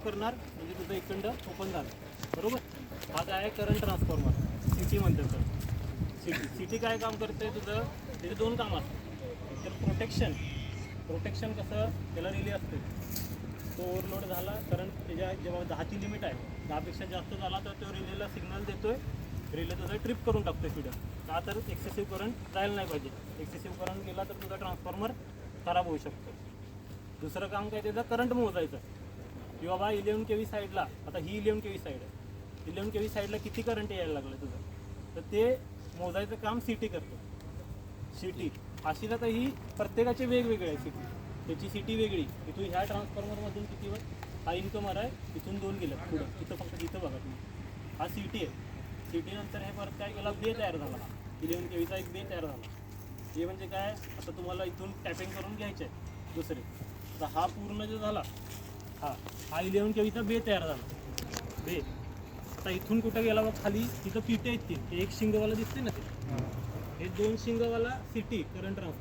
करणार म्हणजे तुझं इकडं ओपन झालं, बरोबर. हा काय आहे, करंट ट्रान्सफॉर्मर, सिटी म्हणतात तर. सिटी काय काम करते तुझं, त्याचे दोन काम असतात. तर प्रोटेक्शन कसं, त्याला रिले असते. तो ओव्हरलोड झाला, करंट त्याच्या जेव्हा 10ची लिमिट आहे, 10पेक्षा जास्त झाला तर तो रिलेला सिग्नल देतोय, रिले तुझं ट्रिप करून टाकतोय फीडर. का तर एक्सेसिव्ह करंट जायला नाही पाहिजे. एक्सेसिव्ह करंट गेला तर तुझा ट्रान्सफॉर्मर खराब होऊ शकतो. दुसरं काम काय, त्याचं करंट मोजायचं की बाबा 11 kV साईडला, आता ही 11 kV साईड आहे, 11 kV साईडला किती करंट यायला लागलं तुझं, तर ते मोजायचं काम सिटी करतो. सिटी अशी तर ही प्रत्येकाचे वेगवेगळे आहे. सिटी त्याची सिटी वेगळी. इथून ह्या ट्रान्सफॉर्मरमधून किती हा इन्कमर आहे, इथून 2 गेलं पुढं, इथं फक्त इथं बघा तुम्ही, हा सिटी आहे. सिटी नंतर हे परत काय केला, बे तयार झाला. 11 kVचा एक बे तयार झाला. हे म्हणजे काय, आता तुम्हाला इथून टॅपिंग करून घ्यायचे आहे दुसरे, तर हा पूर्ण जो झाला, हा 11 kVचा बे तयार झाला. बे आता इथून कुठं गेला बघ, खाली तिथं पिटे आहेत. ते एक शिंगवाला दिसते ना, ते हे 2 शिंगवाला सिटी करंट ट्रान्सफॉर्मर.